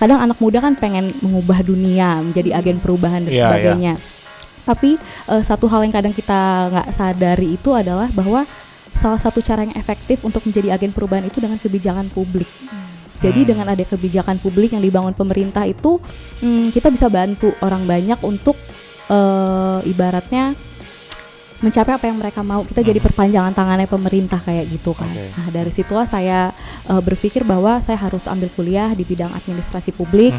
kadang anak muda kan pengen mengubah dunia menjadi agen perubahan dan sebagainya. Tapi satu hal yang kadang kita nggak sadari itu adalah bahwa salah satu cara yang efektif untuk menjadi agen perubahan itu dengan kebijakan publik. Jadi dengan ada kebijakan publik yang dibangun pemerintah itu, kita bisa bantu orang banyak untuk ibaratnya mencapai apa yang mereka mau. Kita jadi perpanjangan tangannya pemerintah kayak gitu kan. Nah dari situlah saya berpikir bahwa saya harus ambil kuliah di bidang administrasi publik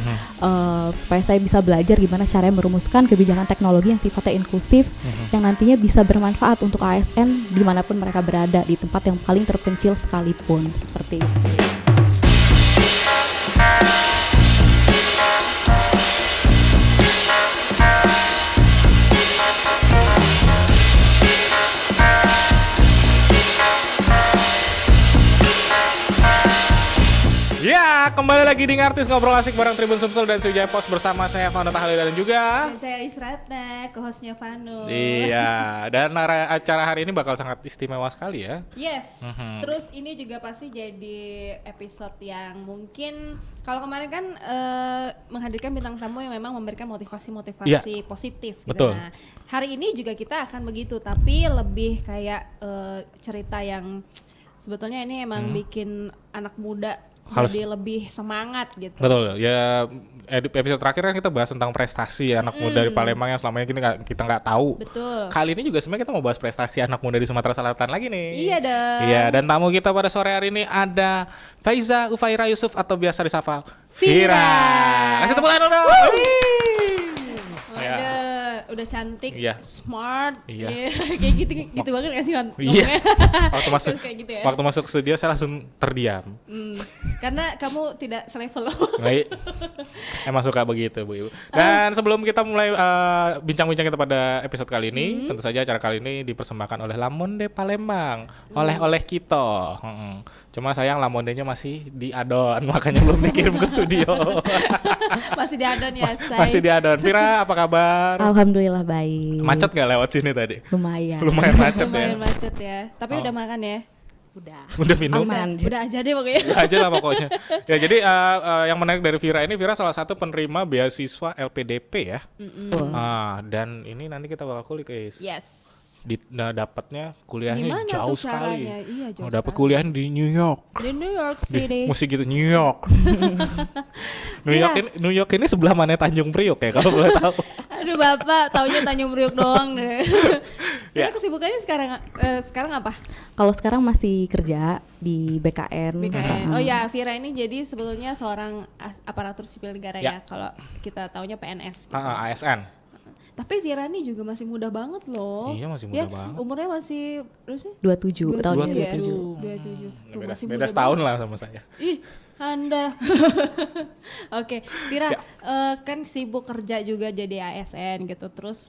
supaya saya bisa belajar gimana caranya merumuskan kebijakan teknologi yang sifatnya inklusif yang nantinya bisa bermanfaat untuk ASN dimanapun mereka berada, di tempat yang paling terpencil sekalipun, seperti itu. Ya, kembali lagi di Ngartis Ngobrol Asik bareng Tribun Sumsel dan Sujaya Pos bersama saya Vano Tahalil dan juga dan saya Isratna, co-hostnya Vano. Iya, dan acara hari ini bakal sangat istimewa sekali ya. Yes, terus ini juga pasti jadi episode yang mungkin kalau kemarin kan menghadirkan bintang tamu yang memang memberikan motivasi positif gitu. Betul. Nah, hari ini juga kita akan begitu, tapi lebih kayak cerita yang sebetulnya ini emang bikin anak muda jadi lebih semangat gitu. Betul, ya episode terakhir kan kita bahas tentang prestasi anak muda di Palembang yang selama ini kita nggak tahu. Betul. Kali ini juga sebenarnya kita mau bahas prestasi anak muda di Sumatera Selatan lagi nih. Iya dong. Iya, dan tamu kita pada sore hari ini ada Faiza Ufaira Yusuf atau biasa disapa Vira. Kasih tepuk tangan dong. Udah cantik, smart, kayak gitu banget nggak sih Iya. gitu ya? Waktu masuk studio saya langsung terdiam. Karena kamu tidak selevel loh. Emang suka begitu Bu Ibu. Dan sebelum kita mulai bincang-bincang kita pada episode kali ini, tentu saja acara kali ini dipersembahkan oleh Lamonde Palembang, oleh kita. Cuma sayang Lamondenya masih di adon, makanya belum dikirim ke studio. Masih di adon ya, say. Masih di adon. Vira, apa kabar? Alhamdulillah baik. Macet nggak lewat sini tadi? Lumayan macet ya. Lumayan macet ya. Tapi udah makan ya? Udah minum? Udah aja deh pokoknya. Udah aja lah pokoknya. Ya jadi yang menarik dari Vira ini, Vira salah satu penerima beasiswa LPDP ya. Dan ini nanti kita bakal kulik guys. Yes. Dapatnya kuliahnya gimana jauh tuh sekali. Caranya? Iya, jauh dapat sekali. kuliah di New York. Di New York City. Mesti gitu New York. New York ini sebelah mana Tanjung Priok ya kalau boleh tahu. Aduh Bapak, taunya Tanjung Priok doang deh. Kira kesibukannya sekarang apa? Kalau sekarang masih kerja di BKN. Oh ya, Vira ini jadi sebetulnya seorang aparatur sipil negara ya. Kalau kita taunya PNS. Gitu. ASN. Tapi Vira ini juga masih muda banget loh. Iya, masih muda banget. Umurnya masih berapa sih? 27 tahun 27. Tuh, masih beda setahun lah sama saya. Ih, Anda. Oke, Vira kan sibuk kerja juga jadi ASN gitu. Terus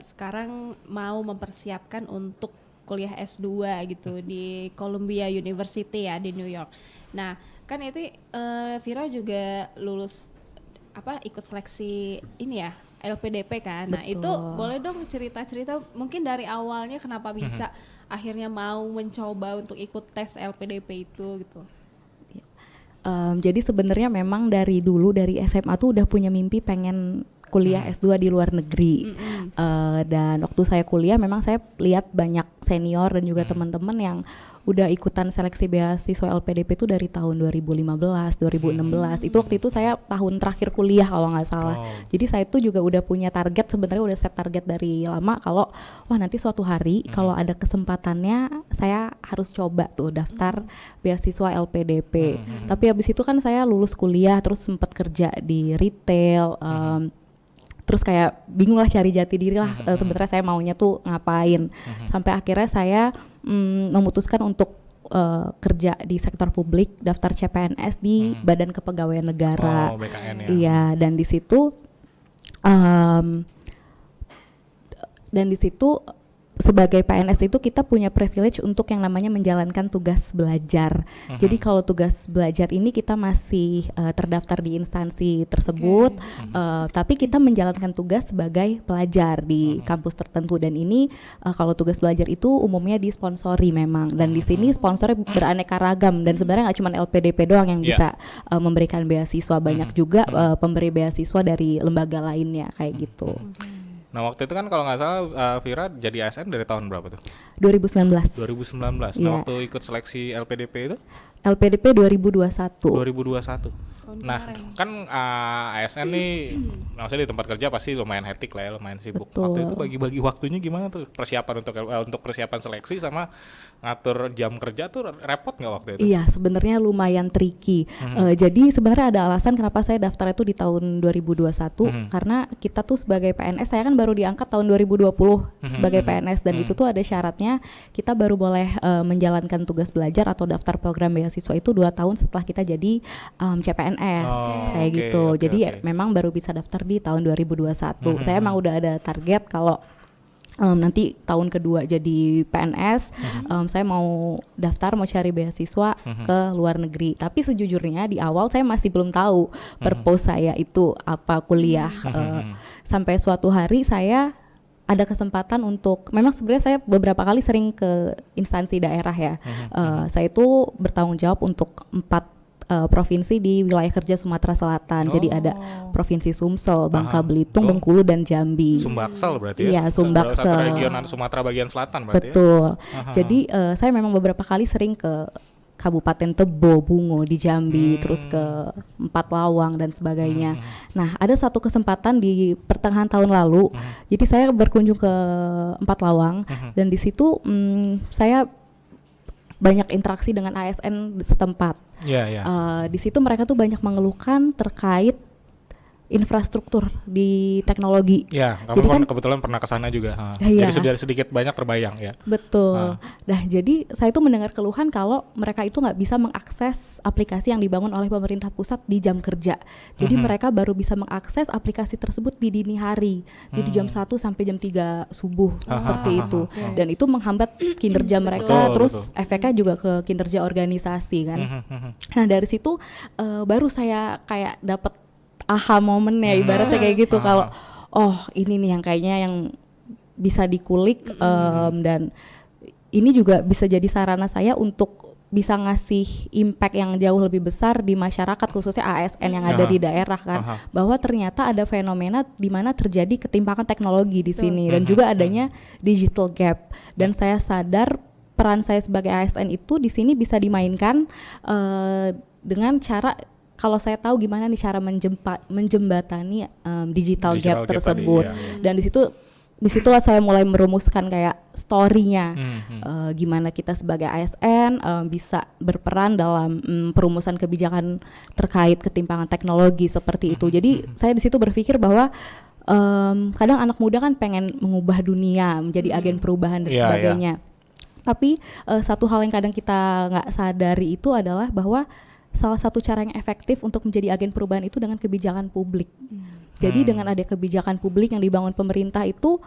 sekarang mau mempersiapkan untuk kuliah S2 gitu di Columbia University ya di New York. Nah, kan itu Vira juga lulus ikut seleksi ini ya, LPDP kan. Nah, itu boleh dong cerita-cerita mungkin dari awalnya kenapa bisa akhirnya mau mencoba untuk ikut tes LPDP itu gitu. Jadi sebenarnya memang dari dulu dari SMA tuh udah punya mimpi pengen kuliah S2 di luar negeri. Dan waktu saya kuliah memang saya lihat banyak senior dan juga teman-teman yang udah ikutan seleksi beasiswa LPDP itu dari tahun 2015, 2016. Itu waktu itu saya tahun terakhir kuliah kalau nggak salah. Jadi saya tuh juga udah punya target, sebenarnya udah set target dari lama kalau nanti suatu hari kalau ada kesempatannya saya harus coba tuh daftar beasiswa LPDP. Tapi habis itu kan saya lulus kuliah terus sempat kerja di retail. Terus kayak bingung lah cari jati diri lah sebenarnya saya maunya tuh ngapain. Sampai akhirnya saya memutuskan untuk kerja di sektor publik, daftar CPNS di Badan Kepegawaian Negara. BKN ya. Iya, dan di situ sebagai PNS itu kita punya privilege untuk yang namanya menjalankan tugas belajar. Jadi kalau tugas belajar ini kita masih terdaftar di instansi tersebut, tapi kita menjalankan tugas sebagai pelajar di kampus tertentu, dan ini kalau tugas belajar itu umumnya disponsori memang, dan di sini sponsornya beraneka ragam, dan sebenarnya nggak cuma LPDP doang yang bisa memberikan beasiswa, banyak juga pemberi beasiswa dari lembaga lainnya kayak gitu. Nah waktu itu kan kalau nggak salah Vira jadi ASN dari tahun berapa tuh? 2019. 2019. Nah Iya. waktu ikut seleksi LPDP itu? LPDP 2021. 2021. Nah kan ASN nih maksudnya di tempat kerja pasti lumayan hektik lah ya, lumayan sibuk. Betul. Waktu itu bagi-bagi waktunya gimana tuh? Persiapan untuk persiapan seleksi sama ngatur jam kerja tuh repot nggak waktu itu? Iya, sebenarnya lumayan tricky. Jadi sebenarnya ada alasan kenapa saya daftar itu di tahun 2021, karena kita tuh sebagai PNS, saya kan baru diangkat tahun 2020 sebagai PNS, dan itu tuh ada syaratnya kita baru boleh menjalankan tugas belajar atau daftar program beasiswa itu 2 tahun setelah kita jadi CPNS kayak oke, gitu. oke, Jadi oke. memang baru bisa daftar di tahun 2021. Saya emang udah ada target kalau nanti tahun kedua jadi PNS, saya mau daftar, mau cari beasiswa ke luar negeri. Tapi sejujurnya di awal saya masih belum tahu purpose saya itu apa kuliah. Sampai suatu hari saya ada kesempatan untuk, memang sebenarnya saya beberapa kali sering ke instansi daerah ya. Saya itu bertanggung jawab untuk 4 provinsi di wilayah kerja Sumatera Selatan. Jadi ada Provinsi Sumsel, Bangka Belitung, Bengkulu, dan Jambi. Sumbaksel berarti ya? Iya, Sumbaksel. Satu region Sumatera bagian selatan berarti Betul. ya? Jadi saya memang beberapa kali sering ke Kabupaten Tebo, Bungo di Jambi, terus ke Empat Lawang dan sebagainya. Nah, ada satu kesempatan di pertengahan tahun lalu, jadi saya berkunjung ke Empat Lawang, dan di situ saya banyak interaksi dengan ASN setempat. Iya, iya. Di situ mereka tuh banyak mengeluhkan terkait infrastruktur di teknologi. Ya, kamu Jadi kan kan- kebetulan pernah ke sana juga. Iya. Jadi sedikit banyak terbayang ya. Betul. Nah, jadi saya tuh mendengar keluhan kalau mereka itu nggak bisa mengakses aplikasi yang dibangun oleh pemerintah pusat di jam kerja. Jadi mereka baru bisa mengakses aplikasi tersebut di dini hari. Jadi jam 1 sampai jam 3 subuh seperti itu. Dan itu menghambat kinerja mereka, Betul, terus betul. efeknya juga ke kinerja organisasi kan. Nah, dari situ baru saya kayak dapat aha momen ya, ibaratnya kayak gitu, kalau ini nih yang kayaknya yang bisa dikulik, dan ini juga bisa jadi sarana saya untuk bisa ngasih impact yang jauh lebih besar di masyarakat, khususnya ASN yang ada di daerah kan, bahwa ternyata ada fenomena di mana terjadi ketimpangan teknologi di sini, dan juga adanya digital gap, dan saya sadar peran saya sebagai ASN itu di sini bisa dimainkan dengan cara, kalau saya tahu gimana nih cara menjembatani digital gap gap tersebut. tadi, iya. Dan disitulah saya mulai merumuskan kayak story-nya, gimana kita sebagai ASN bisa berperan dalam perumusan kebijakan terkait ketimpangan teknologi seperti itu. Jadi saya di situ berpikir bahwa kadang anak muda kan pengen mengubah dunia menjadi agen perubahan dan Iya, sebagainya. Tapi satu hal yang kadang kita nggak sadari itu adalah bahwa salah satu cara yang efektif untuk menjadi agen perubahan itu dengan kebijakan publik. Jadi dengan ada kebijakan publik yang dibangun pemerintah itu,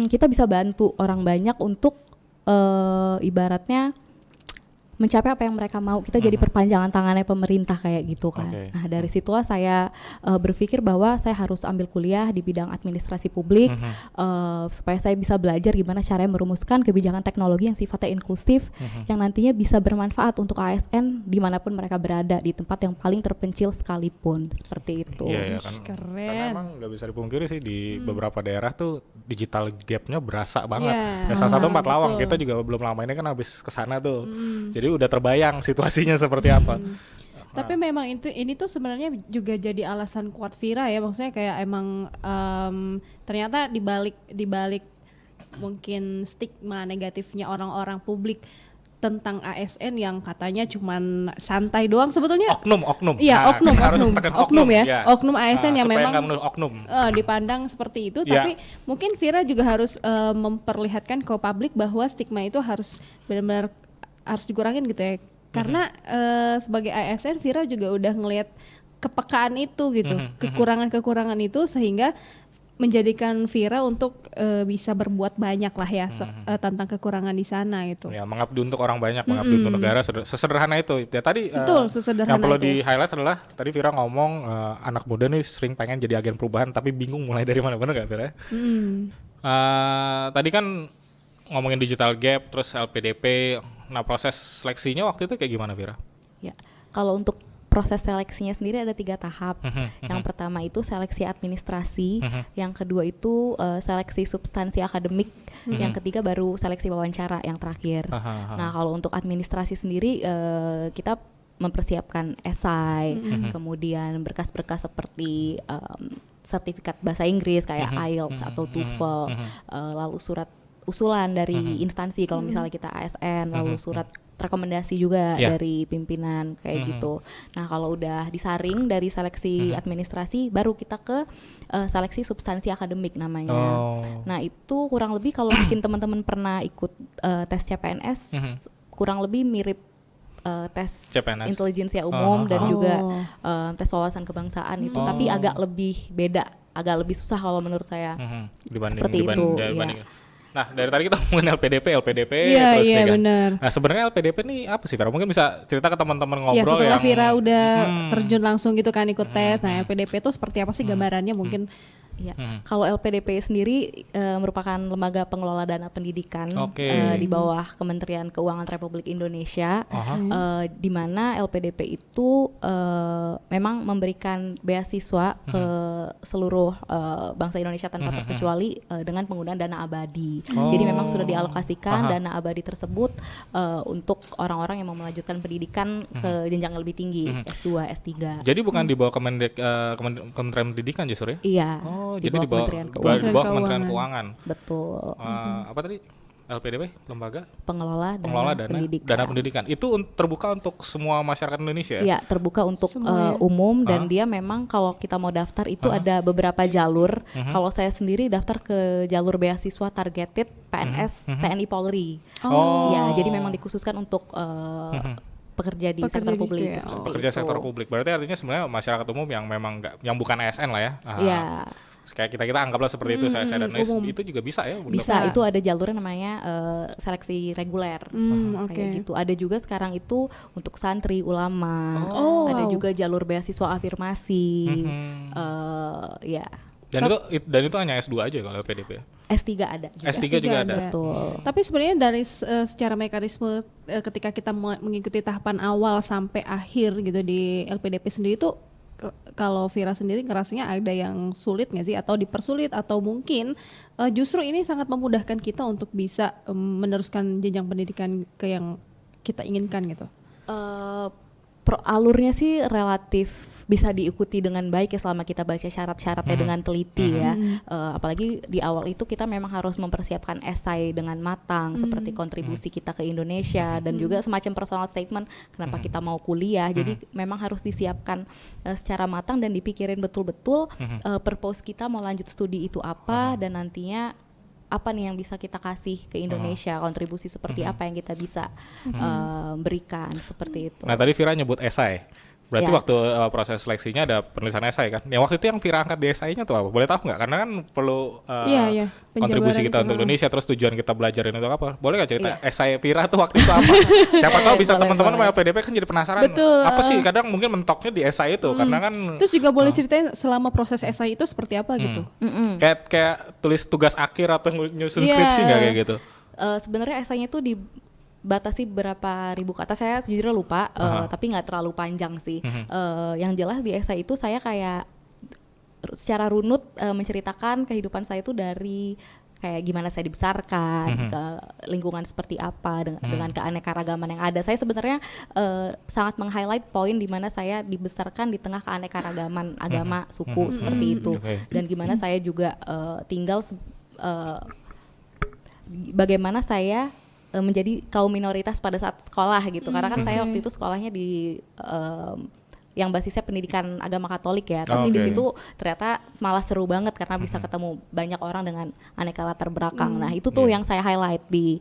kita bisa bantu orang banyak untuk ibaratnya mencapai apa yang mereka mau. Kita jadi perpanjangan tangannya pemerintah kayak gitu kan. Oke. Nah, dari situlah saya berpikir bahwa saya harus ambil kuliah di bidang administrasi publik, supaya saya bisa belajar gimana caranya merumuskan kebijakan teknologi yang sifatnya inklusif, yang nantinya bisa bermanfaat untuk ASN dimanapun mereka berada, di tempat yang paling terpencil sekalipun, seperti itu. Iya, kan. Keren. Karena emang nggak bisa dipungkiri sih di beberapa daerah tuh digital gapnya berasa banget. Iya. Ya, salah satu Empat Lawang, Betul. kita juga belum lama ini kan habis kesana tuh. Jadi udah terbayang situasinya seperti apa. Tapi memang ini tuh sebenarnya juga jadi alasan kuat Vira ya, maksudnya kayak emang ternyata dibalik mungkin stigma negatifnya orang-orang publik tentang ASN yang katanya cuman santai doang, sebetulnya Oknum. iya, Nah, kita harus tekan oknum ya, ya. oknum ASN yang supaya memang nggak menuduh oknum. dipandang seperti itu, Ya. tapi mungkin Vira juga harus memperlihatkan ke publik bahwa stigma itu harus benar-benar harus dikurangin gitu ya, karena sebagai ASN Vira juga udah ngelihat kepekaan itu gitu, kekurangan-kekurangan itu, sehingga menjadikan Vira untuk bisa berbuat banyak lah ya tentang kekurangan di sana gitu. Ya, mengabdi untuk orang banyak, mengabdi untuk negara, sesederhana itu. Ya tadi Betul, sesederhana yang perlu itu. di-highlight adalah tadi Vira ngomong anak muda nih sering pengen jadi agen perubahan tapi bingung mulai dari mana, bener gak Vira? Tadi kan ngomongin digital gap, terus LPDP. Nah, proses seleksinya waktu itu kayak gimana Vira? Ya, kalau untuk proses seleksinya sendiri ada 3 tahap. Yang pertama itu seleksi administrasi, yang kedua itu seleksi substansi akademik, yang ketiga baru seleksi wawancara yang terakhir. Nah, kalau untuk administrasi sendiri kita mempersiapkan esai, kemudian berkas-berkas seperti sertifikat bahasa Inggris kayak IELTS atau TOEFL, lalu surat usulan dari instansi kalau misalnya kita ASN, lalu surat rekomendasi juga dari pimpinan kayak gitu. Nah, kalau udah disaring dari seleksi administrasi, baru kita ke seleksi substansi akademik namanya. Nah, itu kurang lebih kalau mungkin teman-teman pernah ikut tes CPNS, kurang lebih mirip tes CPNS. Intelijensia umum dan juga tes wawasan kebangsaan itu, tapi agak lebih beda, agak lebih susah kalau menurut saya. Seperti itu. Dibanding. Nah, dari tadi kita ngomongin LPDP Iya, terus nih kan. benar. Nah, sebenarnya LPDP ini apa sih, Vira? Mungkin bisa cerita ke teman-teman Ya, ngobrol setelah yang Vira udah terjun langsung gitu kan ikut tes. Nah, LPDP itu seperti apa sih gambarannya mungkin? Ya, kalau LPDP sendiri merupakan lembaga pengelola dana pendidikan di bawah Kementerian Keuangan Republik Indonesia, di mana LPDP itu memang memberikan beasiswa ke seluruh bangsa Indonesia tanpa terkecuali dengan penggunaan dana abadi. Jadi memang sudah dialokasikan dana abadi tersebut untuk orang-orang yang mau melanjutkan pendidikan ke jenjang yang lebih tinggi, S2, S3. Jadi bukan di bawah Kementerian Pendidikan justru ya? Iya. Jadi di bawah Kementerian Keuangan. Betul. Apa tadi? LPDP, lembaga pengelola dana pendidikan. Itu terbuka untuk semua masyarakat Indonesia? Iya, terbuka untuk umum dan dia memang kalau kita mau daftar itu ada beberapa jalur. Kalau saya sendiri daftar ke jalur beasiswa targeted PNS TNI Polri. Ya, jadi memang dikhususkan untuk pekerja di sektor publik. Pekerja sektor publik. Berarti artinya sebenarnya masyarakat umum yang memang yang bukan ASN lah ya. Iya. Kayak kita anggaplah seperti itu, saya dan itu juga bisa ya? Bisa, itu ada jalurnya namanya seleksi reguler, kayak gitu. Ada juga sekarang itu untuk santri, ulama, ada juga jalur beasiswa afirmasi, ya. Dan itu hanya S2 aja kalau PDP? S3 ada. S3 juga ada. Betul. Tapi sebenarnya dari secara mekanisme ketika kita mengikuti tahapan awal sampai akhir gitu di LPDP sendiri itu, kalau Vira sendiri ngerasanya ada yang sulit nggak sih atau dipersulit atau mungkin justru ini sangat memudahkan kita untuk bisa meneruskan jenjang pendidikan ke yang kita inginkan gitu? Alurnya sih relatif bisa diikuti dengan baik ya selama kita baca syarat-syaratnya dengan teliti ya. Apalagi di awal itu kita memang harus mempersiapkan esai dengan matang seperti kontribusi kita ke Indonesia dan juga semacam personal statement kenapa kita mau kuliah. Jadi memang harus disiapkan secara matang dan dipikirin betul-betul purpose kita mau lanjut studi itu apa dan nantinya apa nih yang bisa kita kasih ke Indonesia, kontribusi seperti apa yang kita bisa berikan seperti itu. Nah, tadi Vira nyebut esai. Berarti waktu proses seleksinya ada penulisan esai kan? Yang waktu itu yang Vira angkat di esainya tuh apa? Boleh tahu nggak? Karena kan perlu kontribusi kita untuk Indonesia, terus tujuan kita belajarin itu apa? Boleh nggak cerita esai Vira tuh waktu itu apa? Siapa tahu bisa teman-teman sama PDP kan jadi penasaran. Betul, apa sih? Kadang mungkin mentoknya di esai itu karena kan. Terus juga boleh ceritain selama proses esai itu seperti apa gitu? Kayak tulis tugas akhir atau nyusun skripsi nggak kayak gitu? Sebenarnya esainya tuh batasi berapa ribu kata, saya sejujurnya lupa, tapi nggak terlalu panjang sih. Yang jelas di esai itu saya kayak secara runut menceritakan kehidupan saya itu dari kayak gimana saya dibesarkan, ke lingkungan seperti apa, dengan keanekaragaman yang ada. Saya sebenarnya sangat meng-highlight poin di mana saya dibesarkan di tengah keanekaragaman agama, suku seperti itu, dan gimana saya juga tinggal bagaimana saya menjadi kaum minoritas pada saat sekolah gitu, karena kan saya waktu itu sekolahnya di yang basisnya pendidikan agama Katolik ya, tapi di situ ternyata malah seru banget karena bisa ketemu banyak orang dengan aneka latar belakang. Nah itu tuh yang saya highlight di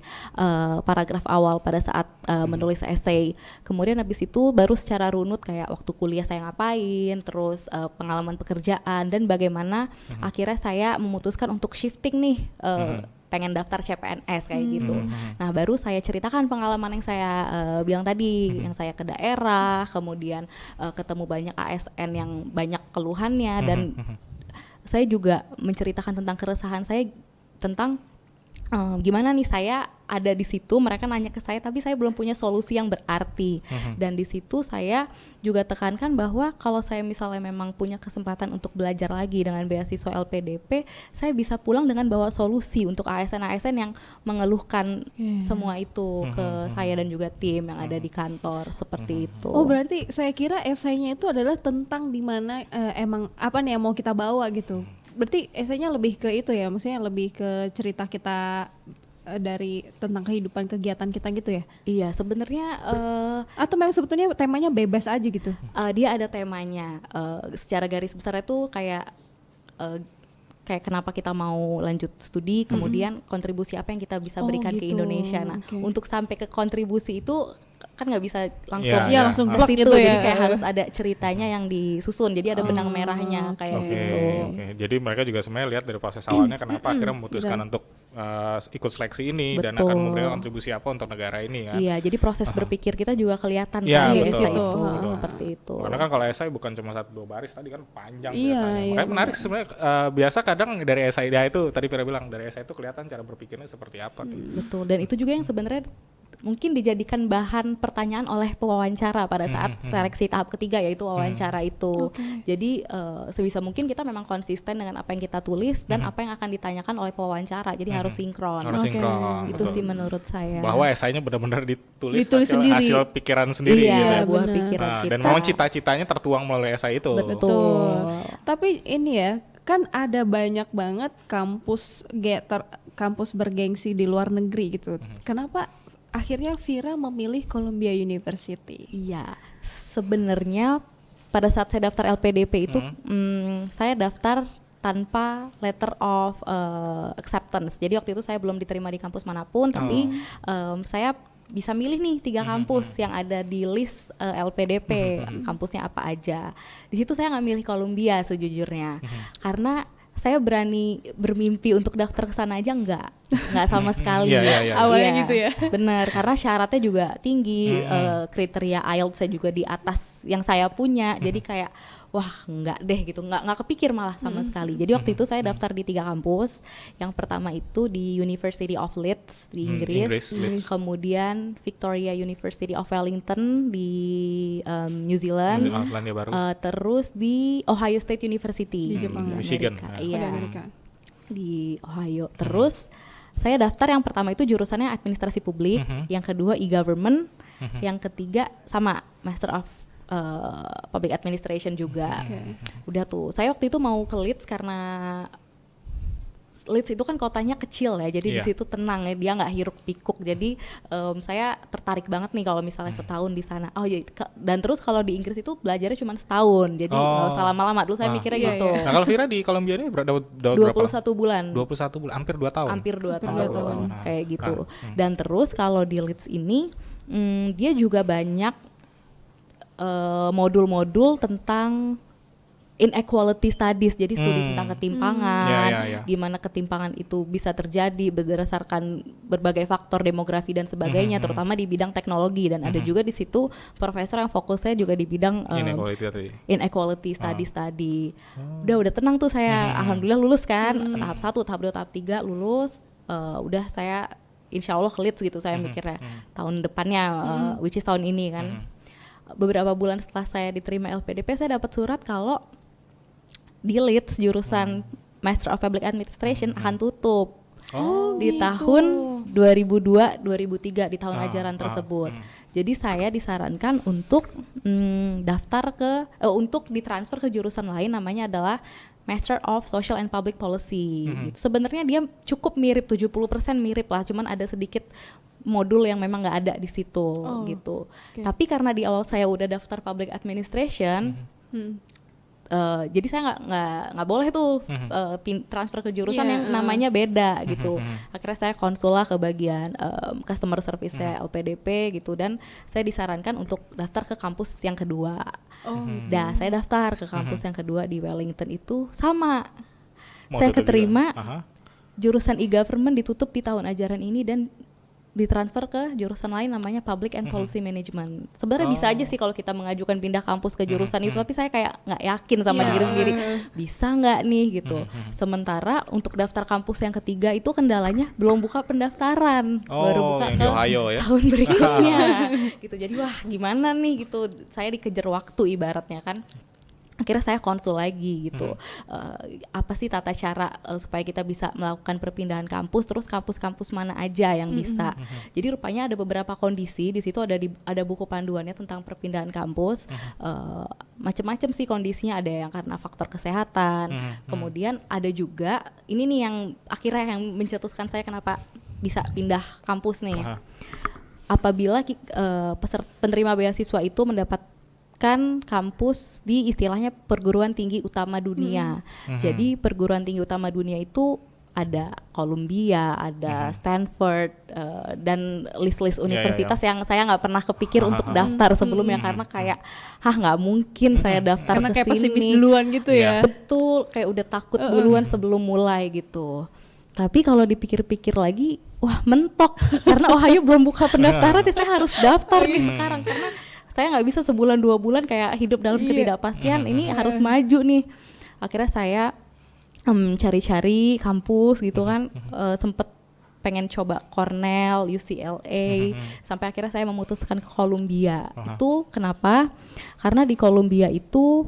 paragraf awal pada saat menulis essay. Kemudian habis itu baru secara runut kayak waktu kuliah saya ngapain, terus pengalaman pekerjaan dan bagaimana akhirnya saya memutuskan untuk shifting nih pengen daftar CPNS kayak gitu. Nah baru saya ceritakan pengalaman yang saya bilang tadi, yang saya ke daerah, kemudian ketemu banyak ASN yang banyak keluhannya dan saya juga menceritakan tentang keresahan saya tentang gimana nih saya ada di situ, mereka nanya ke saya tapi saya belum punya solusi yang berarti. Dan di situ saya juga tekankan bahwa kalau saya misalnya memang punya kesempatan untuk belajar lagi dengan beasiswa LPDP, saya bisa pulang dengan bawa solusi untuk ASN-ASN yang mengeluhkan semua itu ke saya dan juga tim yang ada di kantor seperti itu. Oh berarti saya kira esainya itu adalah tentang di mana emang apa nih yang mau kita bawa gitu. Berarti esainya lebih ke itu ya, maksudnya lebih ke cerita kita dari tentang kehidupan kegiatan kita gitu ya? Iya sebenarnya atau memang sebetulnya temanya bebas aja gitu? Dia ada temanya, secara garis besar itu kayak kenapa kita mau lanjut studi, kemudian kontribusi apa yang kita bisa berikan ke gitu. Indonesia. Nah untuk sampai ke kontribusi itu kan nggak bisa langsung langsung ke plug situ, gitu jadi ya. kayak harus ada ceritanya yang disusun, jadi ada benang merahnya kayak gitu. Jadi mereka juga sebenarnya lihat dari proses awalnya kenapa akhirnya memutuskan untuk ikut seleksi ini dan akan memberikan kontribusi apa untuk negara ini kan. Iya, jadi proses berpikir kita juga kelihatan Iya, kan di betul, essay itu betul. seperti itu. Karena kan kalau essay bukan cuma 1-2 baris tadi kan panjang Iya, biasanya. iya, Makanya menarik sebenarnya, biasa kadang dari essay dia itu tadi Vira bilang dari essay itu kelihatan cara berpikirnya seperti apa gitu. Betul, dan itu juga yang sebenarnya mungkin dijadikan bahan pertanyaan oleh pewawancara pada saat seleksi tahap ketiga, yaitu wawancara itu. Jadi sebisa mungkin kita memang konsisten dengan apa yang kita tulis dan apa yang akan ditanyakan oleh pewawancara. Jadi harus sinkron. Harus sinkron. Itu betul. sih menurut saya. Bahwa esainya benar-benar ditulis sendiri. hasil pikiran sendiri iya, gitu ya. buah Benar. pikiran Nah, kita. dan memang cita-citanya tertuang melalui esai itu. Betul. Tapi ini ya, kan ada banyak banget kampus bergengsi di luar negeri gitu. Kenapa akhirnya Vira memilih Columbia University? Iya, sebenarnya pada saat saya daftar LPDP itu saya daftar tanpa letter of acceptance. Jadi waktu itu saya belum diterima di kampus manapun, tapi saya bisa milih nih 3 kampus yang ada di list LPDP, kampusnya apa aja. Di situ saya nggak milih Columbia sejujurnya, karena saya berani bermimpi untuk daftar ke sana aja nggak sama sekali. Iya. Awalnya gitu ya. Bener, karena syaratnya juga tinggi, kriteria IELTS saya juga di atas yang saya punya, jadi kayak wah nggak deh gitu, nggak kepikir malah sama sekali. Jadi waktu itu saya daftar di 3 kampus. Yang pertama itu di University of Leeds di Inggris, kemudian Victoria University of Wellington di New Zealand, Selandia Baru. terus di Ohio State University Di Jepang, Michigan. Amerika. Iya, Amerika. di Ohio. Terus saya daftar yang pertama itu jurusannya administrasi publik, yang kedua e-government, yang ketiga sama Master of Public Administration juga. Udah tuh, saya waktu itu mau ke Leeds karena Leeds itu kan kotanya kecil ya, jadi di situ tenang ya, dia nggak hiruk pikuk. Jadi saya tertarik banget nih kalau misalnya setahun di sana. Oh ya, dan terus kalau di Inggris itu belajarnya cuma setahun, jadi nggak usah lama-lama. Dulu saya mikirnya gitu. Nah kalau Vira di Columbia ini dapat 21 berapa? bulan. 21 bulan, hampir 2 tahun. Hampir 2 tahun, Nah, kayak gitu. Dan terus kalau di Leeds ini dia juga banyak modul-modul tentang inequality studies, jadi studi tentang ketimpangan, gimana ketimpangan itu bisa terjadi berdasarkan berbagai faktor demografi dan sebagainya, terutama di bidang teknologi. Dan ada juga di situ profesor yang fokusnya juga di bidang inequality study. Udah tenang tuh saya, alhamdulillah lulus kan, tahap 1, tahap 2, tahap 3 lulus. Udah saya insya Allah ke Leeds gitu, saya mikirnya tahun depannya, which is tahun ini kan. Beberapa bulan setelah saya diterima LPDP, saya dapat surat kalau di Leeds jurusan Master of Public Administration akan tutup di tahun 2002-2003, di tahun ajaran tersebut. Jadi saya disarankan untuk daftar untuk ditransfer ke jurusan lain, namanya adalah Master of Social and Public Policy. Gitu. Sebenarnya dia cukup mirip, 70% mirip lah, cuman ada sedikit modul yang memang nggak ada di situ gitu. Okay. Tapi karena di awal saya udah daftar Public Administration, jadi saya nggak boleh tuh transfer ke jurusan yang namanya beda gitu. Akhirnya saya konsul lah ke bagian customer service LPDP gitu, dan saya disarankan untuk daftar ke kampus yang kedua. Dah saya daftar ke kampus yang kedua di Wellington itu sama. Saya keterima, jurusan e-government ditutup di tahun ajaran ini dan ditransfer ke jurusan lain namanya Public and Policy Management. Sebenarnya bisa aja sih kalau kita mengajukan pindah kampus ke jurusan itu, tapi saya kayak nggak yakin sama diri sendiri bisa nggak nih gitu. Sementara untuk daftar kampus yang ketiga itu kendalanya belum buka pendaftaran, baru buka ke tahun berikutnya gitu. Jadi wah gimana nih gitu, saya dikejar waktu ibaratnya kan. Akhirnya saya konsul lagi gitu, apa sih tata cara supaya kita bisa melakukan perpindahan kampus, terus kampus-kampus mana aja yang bisa. Jadi rupanya ada beberapa kondisi di situ, ada buku panduannya tentang perpindahan kampus, macam-macam sih kondisinya, ada yang karena faktor kesehatan, kemudian ada juga ini nih yang akhirnya yang mencetuskan saya kenapa bisa pindah kampus nih. Apabila penerima beasiswa itu mendapatkan kampus di istilahnya perguruan tinggi utama dunia. Jadi perguruan tinggi utama dunia itu ada Columbia, ada Stanford, dan list-list universitas yang saya nggak pernah kepikir untuk daftar sebelumnya karena kayak nggak mungkin saya daftar karena ke kayak pesimis sini duluan gitu ya. Betul, kayak udah takut duluan sebelum mulai gitu. Tapi kalau dipikir-pikir lagi, wah mentok karena Ohio belum buka pendaftaran, saya harus daftar nih sekarang karena saya nggak bisa sebulan 2 bulan kayak hidup dalam ketidakpastian. Ini harus maju nih. Akhirnya saya cari-cari kampus gitu kan, sempet pengen coba Cornell, UCLA, sampai akhirnya saya memutuskan ke Columbia. Itu kenapa? Karena di Columbia itu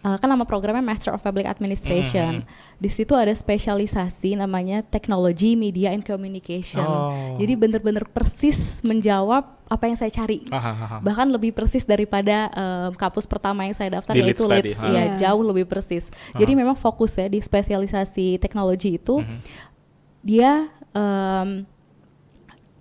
kan nama programnya Master of Public Administration. Di situ ada spesialisasi namanya Technology, Media and Communication. Jadi benar-benar persis menjawab apa yang saya cari. Bahkan lebih persis daripada kampus pertama yang saya daftar, yaitu Leeds. Ya, jauh lebih persis. Jadi memang fokusnya di spesialisasi teknologi itu dia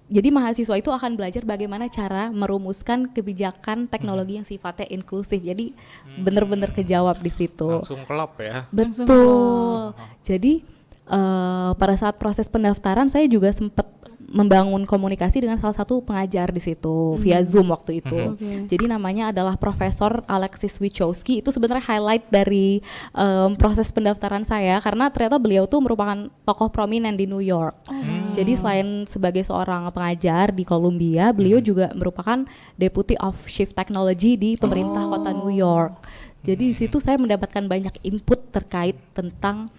jadi mahasiswa itu akan belajar bagaimana cara merumuskan kebijakan teknologi yang sifatnya inklusif. Jadi benar-benar kejawab di situ. Langsung klop ya. Betul. Jadi pada saat proses pendaftaran saya juga sempat membangun komunikasi dengan salah satu pengajar di situ via Zoom waktu itu. Jadi namanya adalah Profesor Alexis Wichowski. Itu sebenarnya highlight dari proses pendaftaran saya karena ternyata beliau tuh merupakan tokoh prominent di New York. Jadi selain sebagai seorang pengajar di Columbia, beliau juga merupakan Deputy of Chief Technology di pemerintah kota New York. Jadi di situ saya mendapatkan banyak input terkait tentang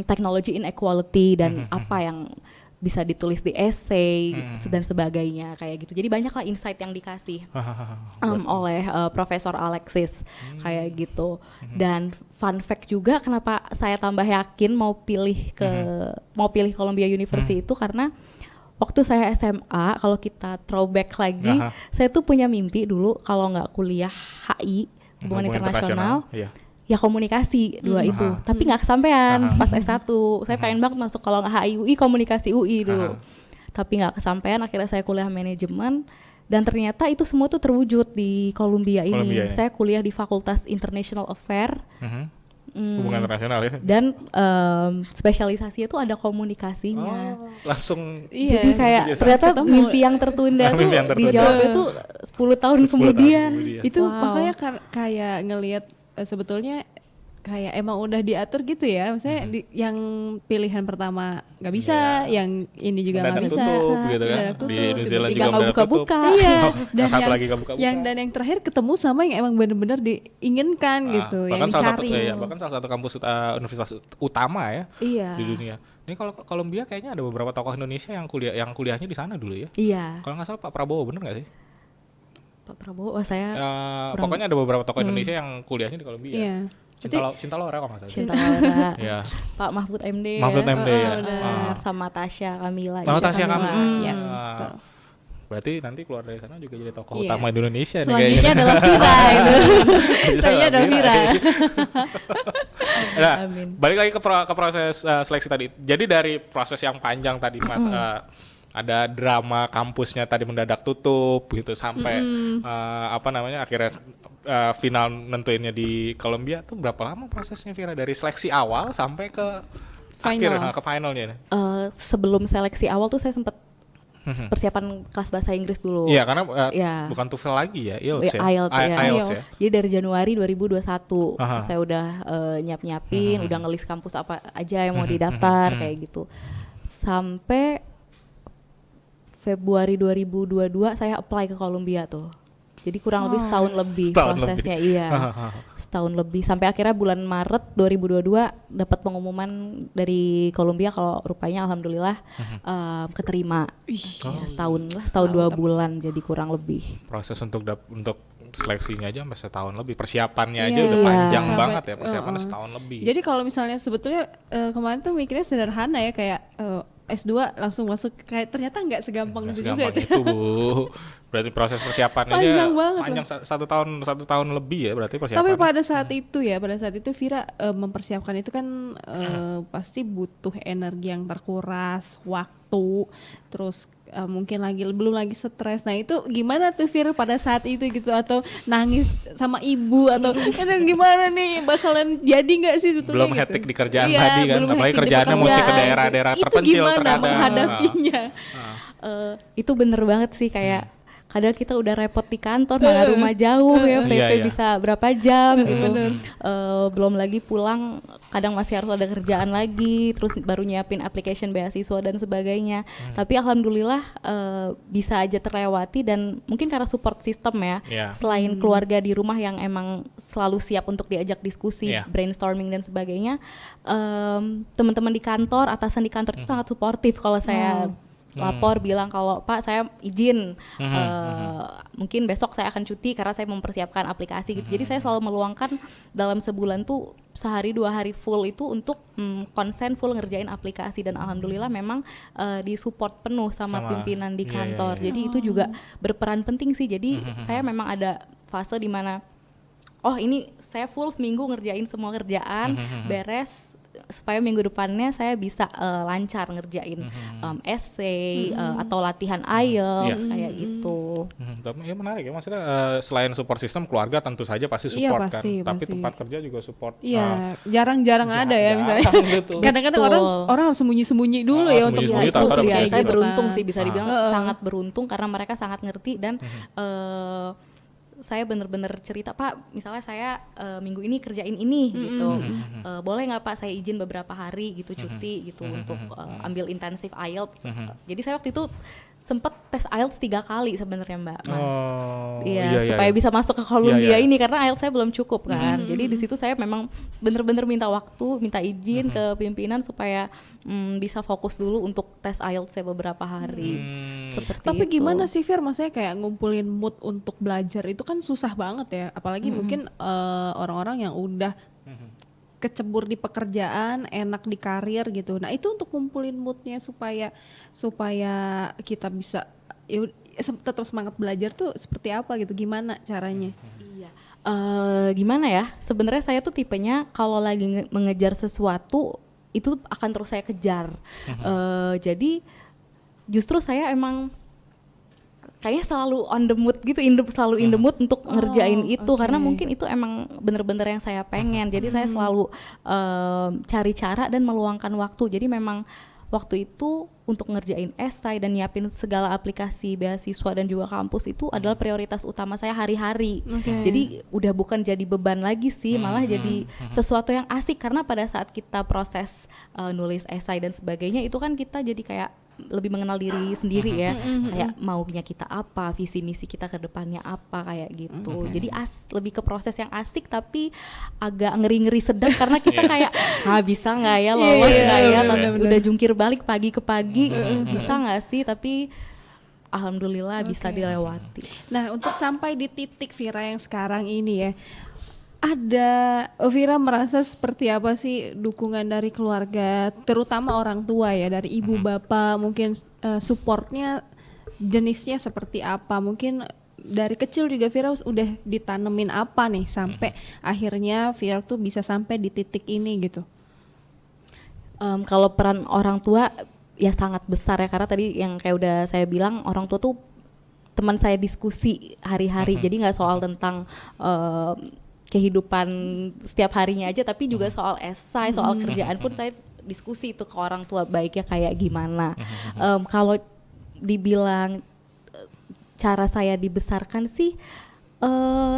technology inequality dan apa yang bisa ditulis di essay dan sebagainya kayak gitu. Jadi banyaklah insight yang dikasih oleh Profesor Alexis kayak gitu. Dan fun fact juga kenapa saya tambah yakin mau pilih Columbia University itu karena waktu saya SMA, kalau kita throwback lagi, saya tuh punya mimpi dulu kalau nggak kuliah HI, hubungan internasional. Ya komunikasi dua itu, tapi nggak kesampaian pas S1. Saya pengen banget masuk kalau nggak HI UI, komunikasi UI dulu, tapi nggak kesampaian. Akhirnya saya kuliah manajemen dan ternyata itu semua tuh terwujud di Columbia ini. Saya kuliah di Fakultas International Affairs, hubungan internasional ya. Dan spesialisasinya tuh ada komunikasinya. Langsung. Jadi kayak ternyata mimpi yang tertunda tuh dijawab itu 10 tahun kemudian. Itu makanya kayak ngelihat sebetulnya kayak emang udah diatur gitu ya, maksudnya yang pilihan pertama nggak bisa, yang ini juga nggak bisa, gitu kan? Di New Zealand juga nggak buka-buka, dan satu lagi nggak buka-buka. Yang terakhir ketemu sama yang emang benar-benar diinginkan gitu, yang dicari. Bahkan salah satu kampus universitas utama ya di dunia. Ini kalau Columbia kayaknya ada beberapa tokoh Indonesia yang kuliahnya di sana dulu ya. Iya. Kalau nggak salah Pak Prabowo, bener nggak sih? Pak Prabowo, saya pokoknya ada beberapa tokoh Indonesia yang kuliahnya di Columbia. Iya. Cinta Laura kalau nggak salah. Cinta Laura. Ya. Pak Mahfud MD. Mahfud MD ya. Sama Tasya Kamila. Tasya Kamila. Yes. Berarti nanti keluar dari sana juga jadi tokoh utama di Indonesia nih. Selanjutnya adalah Vira itu. Saya adalah Vira. Nah, Amin. balik lagi ke proses seleksi tadi. Jadi dari proses yang panjang tadi Mas, ada drama kampusnya tadi mendadak tutup gitu sampai akhirnya final nentuinnya di Columbia tuh berapa lama prosesnya Vira dari seleksi awal sampai ke akhir ke finalnya? Sebelum seleksi awal tuh saya sempat persiapan kelas bahasa Inggris dulu. Iya, karena Ya. bukan TOEFL lagi ya, IELTS ya. IELTS, ya. IELTS ya. Jadi dari Januari 2021 Aha. saya udah nyiapin, udah ngelis kampus apa aja yang mau didaftar kayak gitu. Sampai Februari 2022 saya apply ke Columbia tuh. Jadi kurang lebih setahun lebih prosesnya, iya. Setahun lebih sampai akhirnya bulan Maret 2022 dapat pengumuman dari Columbia kalau rupanya alhamdulillah keterima. Ya, setahun 2 bulan jadi kurang lebih. Proses untuk seleksinya aja sampai setahun lebih, persiapannya aja Iya. udah panjang Sampai- banget ya, persiapannya setahun lebih. Jadi kalau misalnya sebetulnya kemarin tuh mikirnya sederhana ya, kayak S2 langsung masuk, kayak ternyata nggak segampang Nggak itu juga. segampang itu Bu. Berarti proses persiapannya Panjang banget panjang satu tahun lebih ya berarti Tapi persiapannya. pada saat itu Vira mempersiapkan itu kan pasti butuh energi yang terkuras, waktu, terus mungkin belum lagi stres. Nah itu gimana tuh Vira pada saat itu gitu, atau nangis sama ibu atau aduh gimana nih bakalan jadi nggak sih sebetulnya Belum gitu. hektik di kerjaan Iya, tadi kan, belum apalagi hektik di kerjaannya mesti ke pekerjaan. daerah-daerah Itu terpencil gimana terkadang. menghadapinya? Itu bener banget sih, kayak kadang kita udah repot di kantor, mana rumah jauh ya, PP Iya, iya. bisa berapa jam gitu. Belum lagi pulang kadang masih harus ada kerjaan lagi, terus baru nyiapin application beasiswa dan sebagainya. Tapi alhamdulillah bisa aja terlewati, dan mungkin karena support system ya. Iya. Selain keluarga di rumah yang emang selalu siap untuk diajak diskusi, Iya. brainstorming dan sebagainya, teman-teman di kantor, atasan di kantor itu sangat suportif kalau saya lapor bilang kalau Pak saya izin mungkin besok saya akan cuti karena saya mempersiapkan aplikasi gitu. Jadi saya selalu meluangkan dalam sebulan tuh sehari 2 hari full itu untuk konsen full ngerjain aplikasi, dan alhamdulillah memang disupport penuh sama pimpinan di kantor. Jadi itu juga berperan penting sih. Jadi saya memang ada fase di mana ini saya full seminggu ngerjain semua kerjaan beres, supaya minggu depannya saya bisa lancar ngerjain essay atau latihan IELTS kayak gitu. Tapi ya menarik ya, maksudnya selain support system, keluarga tentu saja pasti Iya, support pasti, kan, tapi pasti. tempat kerja juga support. Iya, jarang-jarang ada ya misalnya. jarang gitu. Kadang-kadang Betul. orang harus sembunyi-sembunyi dulu ya untuk sembunyi-sembunyi, Iya, tahu-tahu itu ada sih, begitu. saya gitu beruntung kan. sih, bisa dibilang sangat beruntung karena mereka sangat ngerti, dan saya bener-bener cerita, Pak misalnya saya minggu ini kerjain ini gitu, boleh nggak Pak saya izin beberapa hari gitu cuti gitu untuk ambil intensif IELTS. Jadi saya waktu itu sempet tes IELTS 3 kali sebenarnya Mbak Mas. Iya, supaya bisa masuk ke Columbia ini, karena IELTS saya belum cukup kan. Jadi di situ saya memang bener-bener minta waktu, minta izin ke pimpinan supaya bisa fokus dulu untuk tes IELTS saya beberapa hari. Seperti Tapi itu. gimana sih Fir, maksudnya kayak ngumpulin mood untuk belajar itu kan susah banget ya, apalagi mungkin orang-orang yang udah kecebur di pekerjaan, enak di karir gitu. Nah itu untuk ngumpulin moodnya supaya kita bisa tetap semangat belajar tuh seperti apa gitu, gimana caranya? Iya. Gimana ya? Sebenarnya saya tuh tipenya kalau lagi mengejar sesuatu itu akan terus saya kejar. Jadi justru saya emang kayaknya selalu on the mood gitu, selalu in the mood untuk ngerjain itu, karena mungkin itu emang bener-bener yang saya pengen. Jadi saya selalu cari cara dan meluangkan waktu. Jadi memang waktu itu untuk ngerjain esai dan nyiapin segala aplikasi beasiswa dan juga kampus itu adalah prioritas utama saya hari-hari. Jadi udah bukan jadi beban lagi sih, malah jadi sesuatu yang asik, karena pada saat kita proses nulis esai dan sebagainya itu kan kita jadi kayak lebih mengenal diri sendiri ya, kayak maunya kita apa, visi misi kita ke depannya apa, kayak gitu. Jadi lebih ke proses yang asik tapi agak ngeri-ngeri sedap karena kita kayak bisa nggak ya, lolos nggak ya, tapi udah jungkir balik pagi ke pagi, bisa nggak sih, tapi alhamdulillah bisa dilewati. Nah untuk sampai di titik Vira yang sekarang ini ya, Vira merasa seperti apa sih dukungan dari keluarga, terutama orang tua ya, dari ibu bapak, mungkin supportnya jenisnya seperti apa, mungkin dari kecil juga Vira udah ditanemin apa nih sampai akhirnya Vira tuh bisa sampai di titik ini gitu? Kalau peran orang tua ya sangat besar ya, karena tadi yang kayak udah saya bilang, orang tua tuh teman saya diskusi hari-hari. Jadi nggak soal tentang kehidupan setiap harinya aja, tapi juga soal esai, soal kerjaan pun saya diskusi itu ke orang tua, baiknya kayak gimana. Kalau dibilang cara saya dibesarkan sih,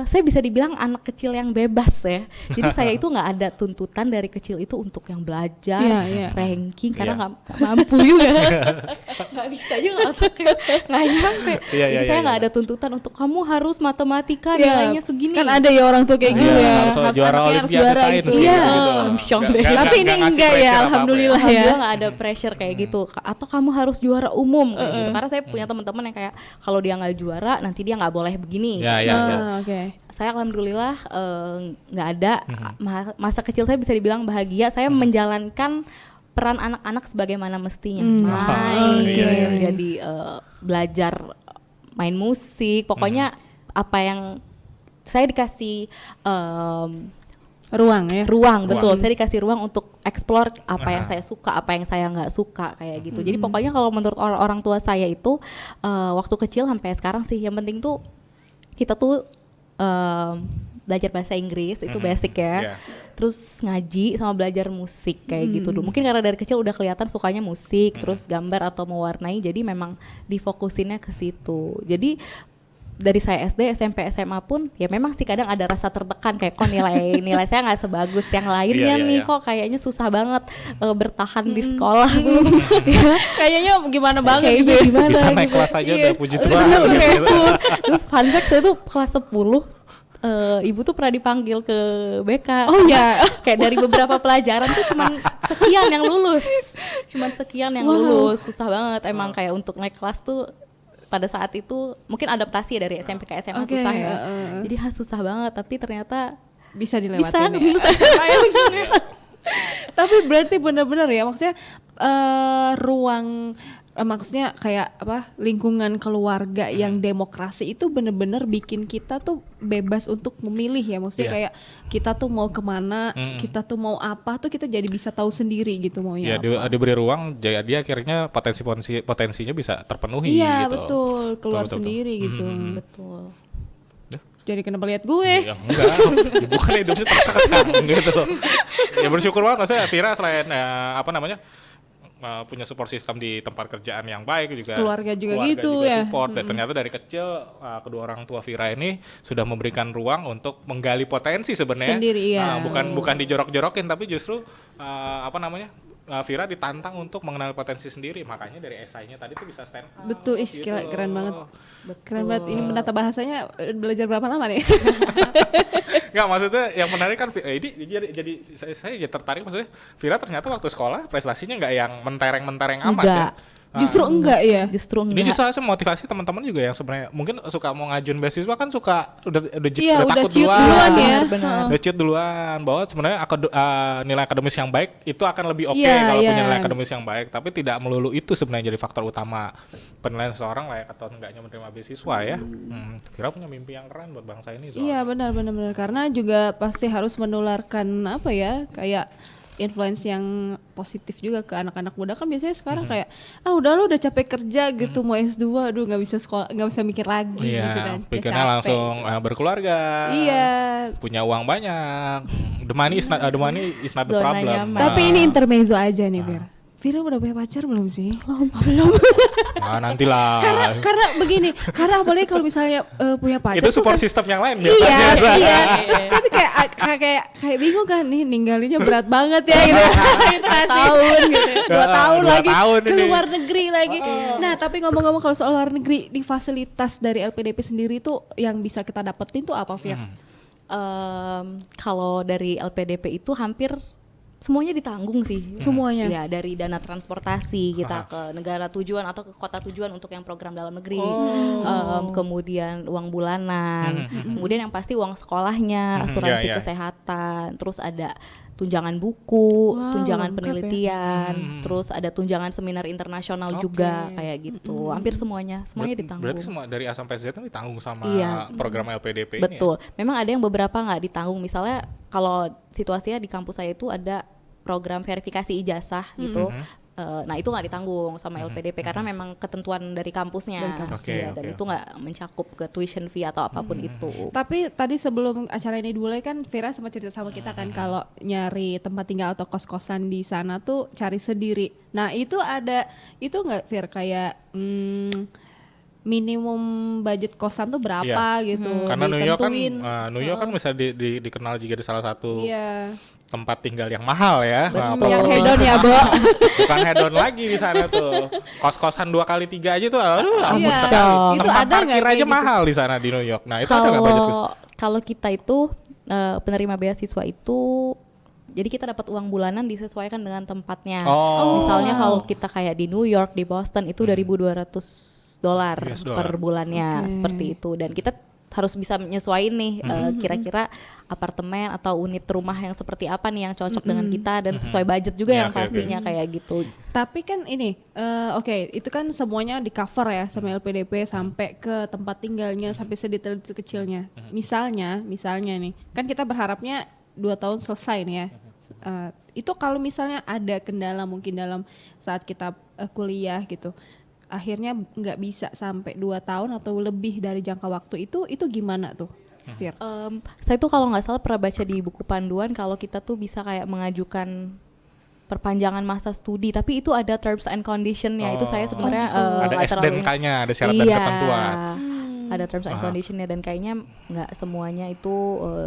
saya bisa dibilang anak kecil yang bebas ya. Jadi saya itu nggak ada tuntutan dari kecil itu untuk yang belajar, ranking, karena nggak mampu juga, nggak bisa juga, nggak nyampe. Jadi saya nggak ada tuntutan untuk kamu harus matematika nilainya segini. Kan ada ya orang tua kayak gitu ya, harus juara olimpiade sains gitu. Tapi ini enggak ya, alhamdulillah ya. Alhamdulillah nggak ada pressure kayak gitu. Atau kamu harus juara umum kayak gitu. Karena saya punya teman-teman yang kayak kalau dia nggak juara nanti dia nggak boleh begini. Saya alhamdulillah nggak ada. Masa kecil saya bisa dibilang bahagia. Saya menjalankan peran anak-anak sebagaimana mestinya, main, jadi belajar main musik, pokoknya apa yang saya dikasih ruang, betul. Saya dikasih ruang untuk explore apa yang saya suka, apa yang saya nggak suka kayak gitu. Jadi pokoknya kalau menurut orang tua saya itu waktu kecil sampai sekarang sih yang penting tuh kita tuh belajar bahasa Inggris, itu basic ya. Terus ngaji sama belajar musik kayak gitu dulu. Mungkin karena dari kecil udah kelihatan sukanya musik, terus gambar atau mewarnai, jadi memang difokusinnya ke situ. Jadi dari saya SD, SMP, SMA pun ya memang sih kadang ada rasa tertekan kayak kok nilai saya nggak sebagus yang lainnya nih, kok kayaknya susah banget bertahan di sekolah tuh. Kayaknya gimana banget gitu. Bisa naik kelas aja udah puji Tuhan. Terus fun fact, saya tuh kelas 10 ibu tuh pernah dipanggil ke BK. Oh ya, kayak dari beberapa pelajaran tuh cuman sekian yang lulus, susah banget emang kayak untuk naik kelas tuh. Pada saat itu mungkin adaptasi dari SMP ke SMA susah ya. Jadi susah banget, tapi ternyata bisa dilewatin. Bisa lulus SMA ya. Tapi berarti benar-benar ya, maksudnya ruang maksudnya kayak apa, lingkungan keluarga yang demokrasi itu benar-benar bikin kita tuh bebas untuk memilih ya, maksudnya kayak kita tuh mau kemana, kita tuh mau apa tuh kita jadi bisa tahu sendiri gitu maunya apa. Diberi ruang, jadi akhirnya potensinya bisa terpenuhi. Iya gitu. Betul, keluar sendiri gitu. Betul. Jadi kenapa lihat gue? Ya enggak, bukan hidupnya tertekan gitu. Ya bersyukur banget maksudnya Vira selain punya support system di tempat kerjaan yang baik, juga keluarga juga ya support. Dan ternyata dari kecil kedua orang tua Vira ini sudah memberikan ruang untuk menggali potensi sebenarnya. Sendiri ya. Bukan dijorok-jorokin, tapi justru Vira ditantang untuk mengenal potensi sendiri, makanya dari esainya tadi tuh bisa stand out. Betul, gitu. keren banget. Keren banget. Ini menata bahasanya belajar berapa lama nih? Nggak, maksudnya yang menarik kan ini jadi saya jadi tertarik, maksudnya Vira ternyata waktu sekolah prestasinya nggak yang mentereng amat ya. Justru enggak ya. Ini justru motivasi teman-teman juga yang sebenarnya mungkin suka mau ngajuin beasiswa kan suka udah takut duluan ya. Udah cheat duluan bahwa sebenarnya nilai akademis yang baik itu akan lebih kalau punya nilai akademis yang baik, tapi tidak melulu itu sebenarnya jadi faktor utama penilaian seseorang layak atau enggaknya menerima beasiswa ya. Vira punya mimpi yang keren buat bangsa ini. Iya benar karena juga pasti harus menularkan apa ya, kayak influence yang positif juga ke anak-anak muda. Kan biasanya sekarang kayak udah capek kerja gitu, mau S2 aduh nggak bisa sekolah, nggak bisa mikir lagi gitu kan, pikirnya langsung berkeluarga, punya uang banyak, the money is not the problem. Tapi ini intermezzo aja nih Vira udah punya pacar belum sih? Belum. Nah, nantilah. Karena begini, karena apalagi kalau misalnya punya pacar itu support system yang lain biasanya. Iya. Terus tapi kayak bingung kan, nih ninggalinnya berat banget ya gitu. 2 tahun lagi ke luar negeri lagi. Nah, tapi ngomong-ngomong kalau soal luar negeri, di fasilitas dari LPDP sendiri tuh yang bisa kita dapetin tuh apa, Fir? Kalau dari LPDP itu hampir semuanya ditanggung sih. Semuanya? Ya, dari dana transportasi kita ke negara tujuan atau ke kota tujuan untuk yang program dalam negeri. Kemudian uang bulanan, kemudian yang pasti uang sekolahnya, asuransi kesehatan, terus ada tunjangan buku, tunjangan penelitian, terus ada tunjangan seminar internasional juga kayak gitu. Hampir semuanya ditanggung. Berarti semua dari A sampai Z itu ditanggung sama program LPDP ini. Betul. Memang ada yang beberapa nggak ditanggung. Misalnya kalau situasinya di kampus saya itu ada program verifikasi ijazah gitu. Nah itu nggak ditanggung sama LPDP karena memang ketentuan dari kampusnya. Dan itu nggak mencakup ke tuition fee atau apapun itu. Tapi tadi sebelum acara ini dimulai kan Vira sempat cerita sama kita kan kalau nyari tempat tinggal atau kos-kosan di sana tuh cari sendiri. Nah itu nggak Vir kayak minimum budget kosan tuh berapa gitu? Karena New York kan bisa dikenal juga di salah satu tempat tinggal yang mahal ya. Yang hedon ya, Bo. Bukan hedon lagi di sana tuh. Kos-kosan 2x3 aja tuh, ampun sekali. Itu Tempat ada parkir aja gitu? mahal di sana di New York. Nah itu ada nggak budget khusus? Kalau kita itu penerima beasiswa itu, jadi kita dapat uang bulanan disesuaikan dengan tempatnya. Misalnya kalau kita kayak di New York, di Boston itu $2,200 per bulannya, seperti itu. Dan kita harus bisa menyesuaikan nih kira-kira apartemen atau unit rumah yang seperti apa nih yang cocok dengan kita dan sesuai budget juga yang pastinya kayak gitu. Tapi kan ini itu kan semuanya di cover ya sama LPDP sampai ke tempat tinggalnya sampai sedetail kecilnya. Misalnya nih kan kita berharapnya 2 tahun selesai nih ya. Itu kalau misalnya ada kendala mungkin dalam saat kita kuliah gitu, akhirnya nggak bisa sampai 2 tahun atau lebih dari jangka waktu itu gimana tuh, Fir? Saya tuh kalau nggak salah pernah baca di buku panduan kalau kita tuh bisa kayak mengajukan perpanjangan masa studi, tapi itu ada terms and condition-nya. Itu saya sebenarnya ada SDNK-nya, ada syarat dan ketentuan. Ada terms and condition-nya dan kayaknya nggak semuanya itu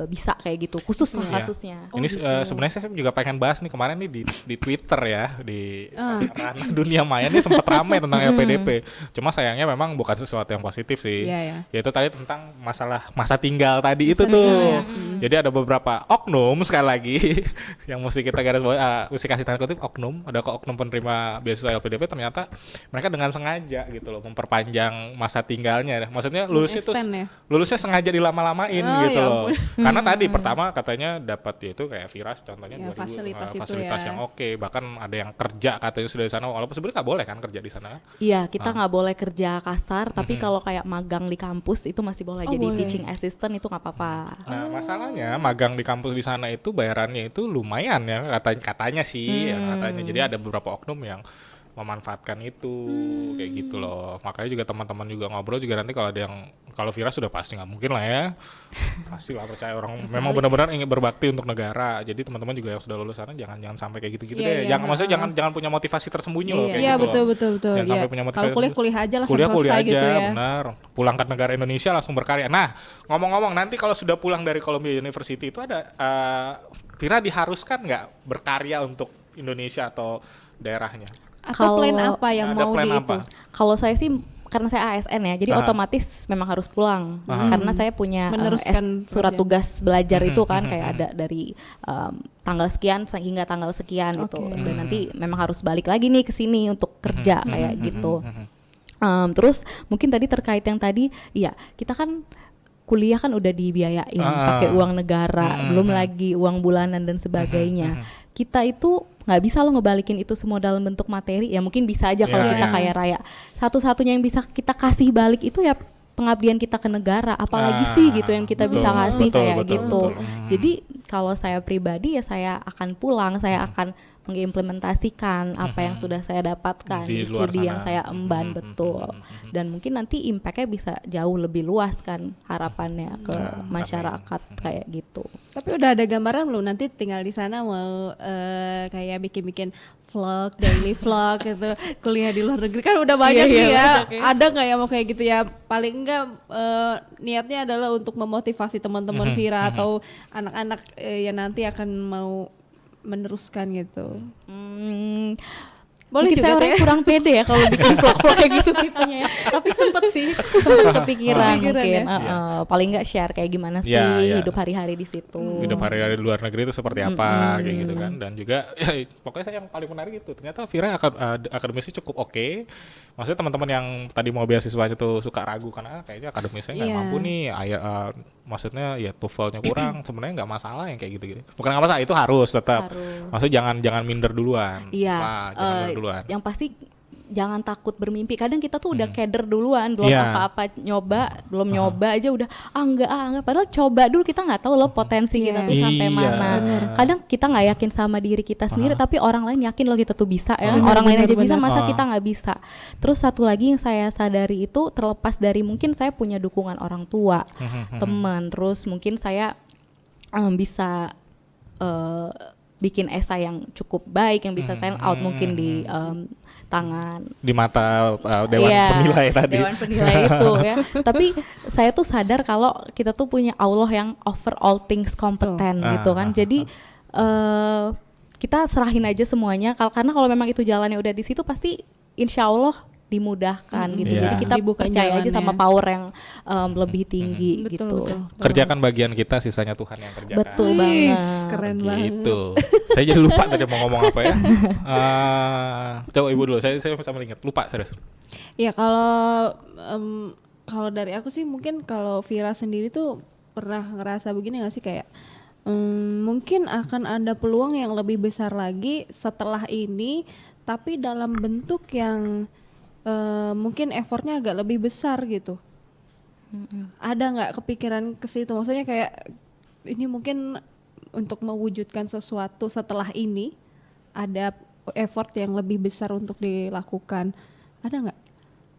bisa kayak gitu, khusus lah kasusnya. Ini sebenarnya saya juga pengen bahas nih kemarin nih di Twitter ya, di ranah dunia maya nih sempat ramai tentang LPDP. Cuma sayangnya memang bukan sesuatu yang positif sih. Yaitu tadi tentang masalah masa tinggal tadi itu tuh. Jadi ada beberapa oknum sekali lagi yang mesti kita garis bawah, mesti kasih tanda kutip oknum. Ada oknum penerima beasiswa LPDP ternyata mereka dengan sengaja gitu loh memperpanjang masa tinggalnya. Maksudnya lulusnya sengaja dilama-lamain gitu loh. Karena tadi pertama katanya dapat itu kayak Viras contohnya 2000 fasilitas yang oke, bahkan ada yang kerja katanya sudah di sana walaupun sebenarnya nggak boleh kan kerja di sana. Iya, kita nggak boleh kerja kasar, tapi kalau kayak magang di kampus itu masih boleh jadi teaching assistant itu nggak apa-apa. Nah, masalahnya magang di kampus di sana itu bayarannya itu lumayan ya katanya sih, katanya. Jadi ada beberapa oknum yang memanfaatkan itu kayak gitu loh. Makanya juga teman-teman juga ngobrol juga nanti kalau ada yang kalau Vira sudah pasti nggak mungkin lah ya. Pastilah percaya orang memang benar-benar ingin berbakti untuk negara. Jadi teman-teman juga yang sudah lulus sana jangan sampai kayak gitu-gitu deh. Maksudnya jangan punya motivasi tersembunyi loh kayak gitu loh. Betul. Jangan sampai punya motivasi. Kalau kuliah aja lah kuliah selesai aja, gitu ya. Benar. Pulang ke negara Indonesia langsung berkarya. Nah, ngomong-ngomong nanti kalau sudah pulang dari Columbia University itu ada Vira diharuskan nggak berkarya untuk Indonesia atau daerahnya? Atau plan apa yang mau di itu? Kalau saya sih karena saya ASN ya, jadi otomatis memang harus pulang karena saya punya surat tugas belajar itu kan kayak ada dari tanggal sekian hingga tanggal sekian gitu, dan nanti memang harus balik lagi nih ke sini untuk kerja kayak gitu. Terus mungkin tadi terkait yang tadi, iya kita kan kuliah kan udah dibiayain pakai uang negara, belum lagi uang bulanan dan sebagainya. Kita itu nggak bisa lo ngebalikin itu semua dalam bentuk materi, ya mungkin bisa aja kalau kita kaya raya. Satu-satunya yang bisa kita kasih balik itu ya pengabdian kita ke negara, apalagi sih gitu yang kita bisa kasih gitu. Jadi kalau saya pribadi ya saya akan pulang, saya akan mengimplementasikan apa yang sudah saya dapatkan di studi yang saya emban betul, dan mungkin nanti impactnya bisa jauh lebih luas kan harapannya ke masyarakat kayak gitu. Tapi udah ada gambaran belum nanti tinggal di sana mau kayak bikin vlog, daily vlog gitu, kuliah di luar negeri kan udah banyak ya. Ada nggak yang mau kayak gitu ya? Paling enggak niatnya adalah untuk memotivasi teman-teman Vira atau anak-anak yang nanti akan mau meneruskan gitu. Boleh Mungkin juga saya tuh orangnya kurang pede ya kalau bikin vlog-vlog kayak gitu tipenya ya. Tapi sempet kepikiran Kepikiran mungkin. ya? Paling nggak share kayak gimana sih Iya, iya. hidup hari-hari di situ. Hidup hari-hari di luar negeri itu seperti apa kayak gitu kan. Dan juga ya, pokoknya saya yang paling menarik itu ternyata Vira akademisnya cukup oke. Maksudnya teman-teman yang tadi mau beasiswanya tuh suka ragu karena kayaknya akademisnya nggak Iya. mampu nih, maksudnya ya TOEFL-nya kurang, sebenarnya nggak masalah yang kayak gitu-gitu. Bukan nggak masalah, itu harus tetap. Harus. Maksudnya jangan minder duluan. Iya. Wah, jangan minder duluan. Yang pasti jangan takut bermimpi. Kadang kita tuh udah keder duluan, belum Iya. apa-apa belum nyoba aja udah enggak. Padahal coba dulu, kita nggak tahu loh potensi kita tuh sampai Iya. mana. Kadang kita nggak yakin sama diri kita sendiri, tapi orang lain yakin loh kita tuh bisa ya. Benar, Orang lain benar, aja bisa, benar. masa kita nggak bisa. Terus satu lagi yang saya sadari itu, terlepas dari mungkin saya punya dukungan orang tua, teman, terus mungkin saya bisa bikin esai yang cukup baik, yang bisa stand out mungkin di tangan Di mata dewan Iya, penilai tadi. dewan penilai itu ya. Tapi saya tuh sadar kalau kita tuh punya Allah yang over all things kompeten gitu kan. Jadi kita serahin aja semuanya. Karena kalau memang itu jalannya udah di situ, pasti insya Allah dimudahkan gitu. Iya. Jadi kita Dibukain percaya aja jalannya. sama power yang lebih tinggi gitu. Kerjakan bagian kita, sisanya Tuhan yang kerjakan. Betul Wih, banget. keren banget. Gitu. Saya jadi lupa tadi mau ngomong apa ya. Coba Ibu dulu. Saya sama ingat. Lupa serius. Ya kalau dari aku sih mungkin kalau Vira sendiri tuh pernah ngerasa begini nggak sih kayak mungkin akan ada peluang yang lebih besar lagi setelah ini, tapi dalam bentuk yang mungkin effortnya agak lebih besar gitu. Ada nggak kepikiran ke situ? Maksudnya kayak ini mungkin untuk mewujudkan sesuatu setelah ini ada effort yang lebih besar untuk dilakukan. Ada nggak?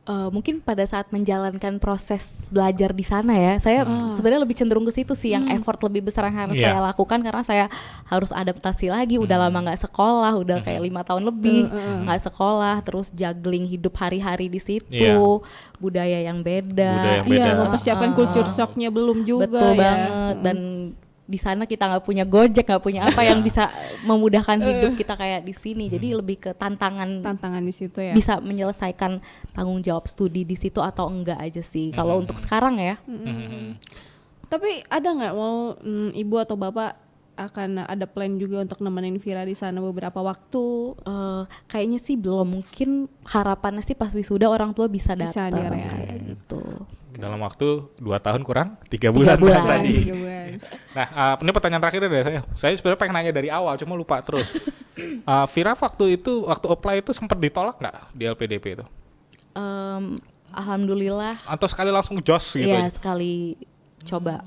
Mungkin pada saat menjalankan proses belajar di sana ya, saya sebenarnya lebih cenderung ke situ sih, yang effort lebih besar yang harus saya lakukan, karena saya harus adaptasi lagi, udah lama nggak sekolah, udah kayak 5 tahun lebih nggak sekolah, terus juggling hidup hari-hari di situ, budaya yang beda. Iya, mempersiapkan culture shocknya belum juga. Betul ya. banget. Dan di sana kita nggak punya Gojek, nggak punya apa yang bisa memudahkan hidup kita kayak di sini. Jadi lebih ke tantangan Tantangan di situ ya. bisa menyelesaikan tanggung jawab studi di situ atau enggak aja sih. Kalau untuk sekarang ya. Tapi ada nggak mau ibu atau bapak akan ada plan juga untuk nemenin Vira di sana beberapa waktu? Kayaknya sih belum. Mungkin harapannya sih pas wisuda orang tua bisa datang hadir ya. kayak gitu. Dalam waktu 2 tahun kurang 3 bulan, bulan. tadi. 3 bulan. Nah, ini pertanyaan terakhir dari saya. Saya sebenarnya pengen nanya dari awal, cuma lupa terus. Vira waktu apply itu sempat ditolak nggak di LPDP itu? Alhamdulillah. Atau sekali langsung jos gitu? Iya, aja? sekali coba.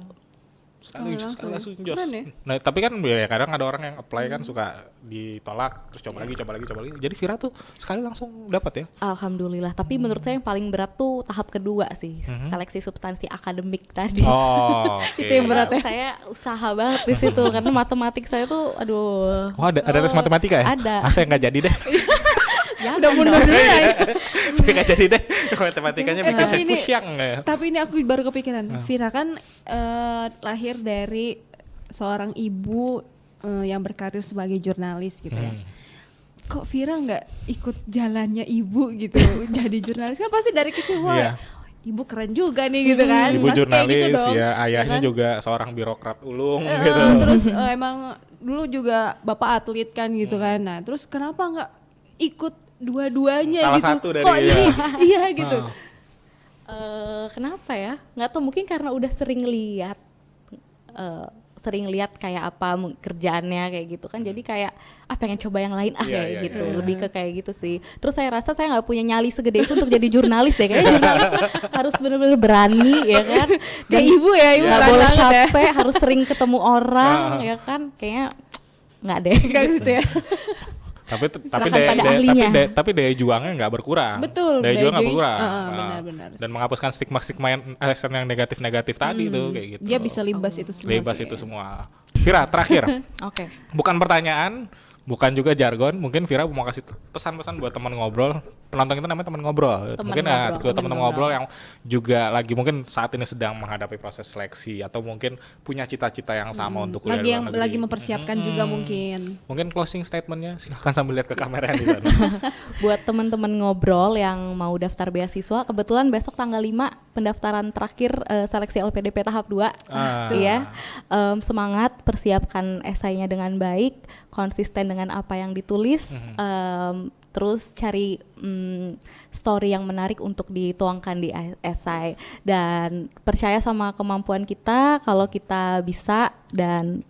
Sekali langsung jos. Keren ya? Nah, tapi kan ya kadang ada orang yang apply kan suka ditolak, terus coba lagi. Jadi Vira tuh sekali langsung dapat ya? Alhamdulillah. Tapi menurut saya yang paling berat tuh tahap kedua sih, seleksi substansi akademik tadi. Oh, oke. Itu yang berat ya? Saya usaha banget di situ karena matematik saya tuh aduh. Oh, ada tes matematika ya? Ada. Saya nggak jadi deh. Ya, Udah mundur dulu ya. Saya nggak jadi deh. Matematikanya bikin saya Tapi ini- pusing ya. Tapi ini aku baru kepikiran. Vira kan lahir dari seorang ibu yang berkarir sebagai jurnalis gitu ya. Kok Vira nggak ikut jalannya ibu gitu jadi jurnalis? Kan pasti dari kecil wah, Iya. ibu keren juga nih gitu kan. Ibu Pasti kayak jurnalis gitu dong, ya, ayahnya kan? juga seorang birokrat ulung gitu. Terus emang dulu juga bapak atlet kan gitu kan. Nah terus kenapa nggak ikut dua-duanya Salah gitu? satu dari Kok ya. ini iya gitu. kenapa ya? Nggak tahu, mungkin karena udah sering lihat kayak apa kerjaannya kayak gitu kan, jadi kayak pengen coba yang lain Iya, kayak iya, gitu, iya. lebih ke kayak gitu sih. Terus saya rasa saya nggak punya nyali segede itu untuk jadi jurnalis deh. Kayaknya jurnalis tuh harus bener-bener berani ya kan, Kayak ibu ya, ibu nggak berani boleh banget ya. capek, harus sering ketemu orang ya kan, kayaknya nggak deh. Kayak gitu ya. Tapi Serahkan pada ahlinya. daya juangnya nggak berkurang. Betul, Daya daya juang nggak juang- berkurang. benar-benar. Dan menghapuskan stigma-stigma yang negatif-negatif tadi tuh kayak gitu. Dia bisa libas itu semua. Bebas sih itu ya. semua. Vira, terakhir. Oke. Bukan pertanyaan, bukan juga jargon. Mungkin Vira mau kasih pesan-pesan buat teman ngobrol. Penonton kita namanya teman ngobrol. Mungkin teman-teman ngobrol yang juga lagi mungkin saat ini sedang menghadapi proses seleksi atau mungkin punya cita-cita yang sama untuk kuliah di luar negeri. Lagi mempersiapkan juga mungkin. Mungkin closing statementnya silahkan sambil lihat ke kamera di sana. Buat teman-teman ngobrol yang mau daftar beasiswa, kebetulan besok tanggal 5 pendaftaran terakhir seleksi LPDP tahap 2. Iya. Semangat, persiapkan esainya dengan baik, konsisten dengan apa yang ditulis, terus cari story yang menarik untuk dituangkan di esai, dan percaya sama kemampuan kita kalau kita bisa, dan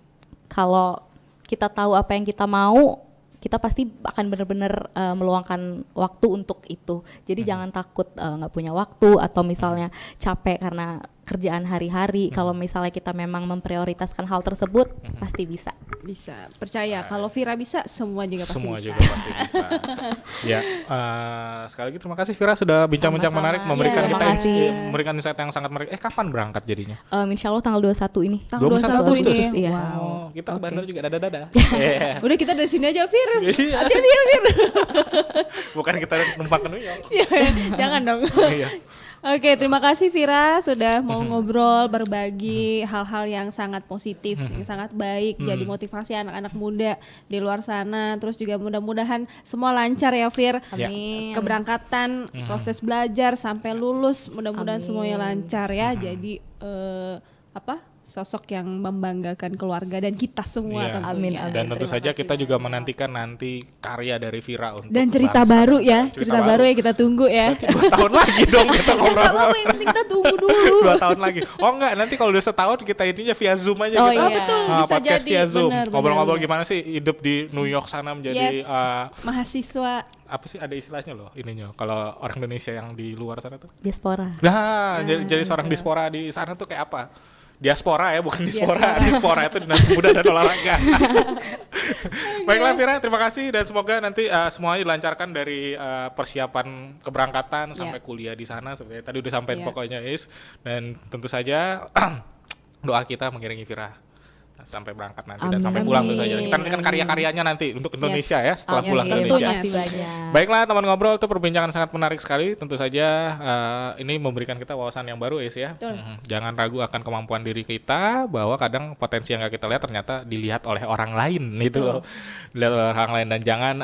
kalau kita tahu apa yang kita mau, kita pasti akan benar-benar meluangkan waktu untuk itu. Jadi jangan takut nggak punya waktu atau misalnya capek karena kerjaan hari-hari. Kalau misalnya kita memang memprioritaskan hal tersebut, pasti bisa. Bisa, percaya kalau Vira bisa, semua juga pasti Semua bisa. juga pasti bisa. Ya, sekali lagi terima kasih Vira sudah bincang-bincang Sama-sama. menarik, memberikan Ya, kita terima kasih. memberikan insight yang sangat menarik. Kapan berangkat jadinya? Insya Allah tanggal 21 ini. Tanggal 21 Agustus, ini. iya. Oh, kita ke Oke. bandara juga dadah-dadah. Yeah. Udah kita dari sini aja, Vir. Iya. Hati-hati ya, Vir. Bukan kita numpang ke New York. Iya, jangan dong. Iya. Oke, terima kasih Vira sudah mau ngobrol, berbagi hal-hal yang sangat positif, yang sangat baik, jadi motivasi anak-anak muda di luar sana. Terus juga mudah-mudahan semua lancar ya, Vir. Amin. Keberangkatan, proses belajar sampai lulus, mudah-mudahan Amin. semuanya lancar ya. Jadi sosok yang membanggakan keluarga dan kita semua Iya. tentunya. Amin, Dan tentu Terima saja kasih kita juga banyak. menantikan nanti karya dari Vira untuk Dan cerita bangsa. baru ya, cerita baru ya kita tunggu ya. 2 tahun lagi dong kita ngobrol. Gak apa-apa, yang penting kita tunggu dulu. 2 tahun lagi. Oh enggak, nanti kalau udah setahun kita ininya via Zoom aja Oh, kita. iya. Betul, bisa Podcast jadi. via Zoom. Benar, Ngobrol-ngobrol benar. gimana sih hidup di New York sana menjadi Yes. Mahasiswa apa sih ada istilahnya loh ininya kalau orang Indonesia yang di luar sana tuh. Diaspora. Nah, jadi seorang diaspora di sana tuh kayak apa? Diaspora ya, bukan dispora. Diaspora. Diaspora itu dinas pemuda dan olahraga. Baiklah Vira, terima kasih dan semoga nanti semuanya dilancarkan dari persiapan keberangkatan sampai kuliah di sana seperti tadi udah sampaikan Iya. pokoknya Is. Dan tentu saja doa kita mengiringi Vira sampai berangkat nanti dan Amin. sampai pulang tentu saja. Kita nantikan karya-karyanya nanti untuk Indonesia ya setelah Amin. pulang ke Tentunya. Indonesia. Terima kasih banyak. Baiklah teman ngobrol, itu perbincangan sangat menarik sekali. Tentu saja ini memberikan kita wawasan yang baru Is ya. Betul. Jangan ragu akan kemampuan diri kita, bahwa kadang potensi yang gak kita lihat ternyata dilihat oleh orang lain gitu loh. Dilihat oleh orang lain, dan jangan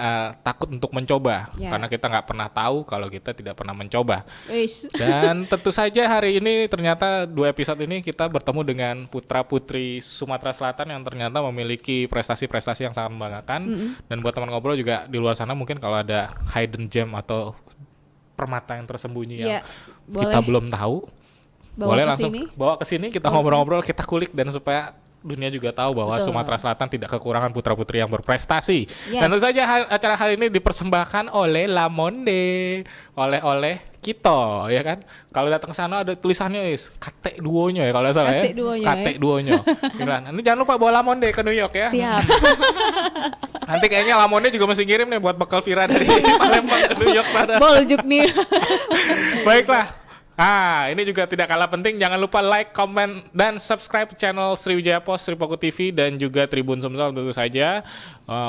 takut untuk mencoba Ya. karena kita nggak pernah tahu kalau kita tidak pernah mencoba. Wis. Dan tentu saja hari ini ternyata 2 episode ini kita bertemu dengan putra-putri Sumatera Selatan yang ternyata memiliki prestasi-prestasi yang sangat membanggakan. Dan buat teman ngobrol juga di luar sana mungkin kalau ada hidden gem atau permata yang tersembunyi yang Iya, kita boleh. belum tahu, Bawa boleh ke langsung sini. bawa ke sini, kita ngobrol-ngobrol, kita kulik, dan supaya dunia juga tahu bahwa Betul. Sumatera Selatan tidak kekurangan putra-putri yang berprestasi. Yes. Dan tentu saja acara hari ini dipersembahkan oleh La Monde, oleh Kito, ya kan? Kalau datang ke sana ada tulisannya Is, Kate Duonya ya kalau nggak salah Kate ya. Duonya, Kate ya. Duonya. Beneran. Nanti jangan lupa bawa La Monde ke New York ya. Siap. Nanti kayaknya La Monde juga mesti ngirim nih buat bekal Vira dari Palembang ke New York sana. Boljuk nih. Baiklah. Ini juga tidak kalah penting. Jangan lupa like, comment, dan subscribe channel Sriwijaya Post, Sripoku TV, dan juga Tribun Sumsel tentu saja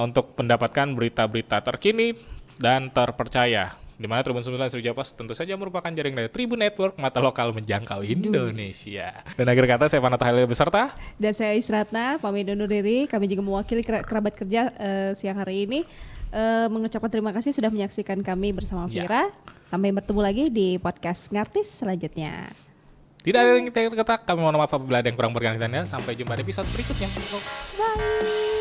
untuk mendapatkan berita-berita terkini dan terpercaya. Di mana Tribun Sumsel dan Sriwijaya Post tentu saja merupakan jaring dari Tribun Network, mata lokal menjangkau Indonesia. Dan akhir kata saya Panata Halil beserta. Dan saya Isratna, pamit undur diri. Kami juga mewakili kerabat kerja siang hari ini. Mengucapkan terima kasih sudah menyaksikan kami bersama Ya. Vira. Sampai bertemu lagi di podcast Ngartis selanjutnya. Tidak ada yang kita kata, kami mohon maaf apabila ada yang kurang berkenan. Sampai jumpa di episode berikutnya. Bye.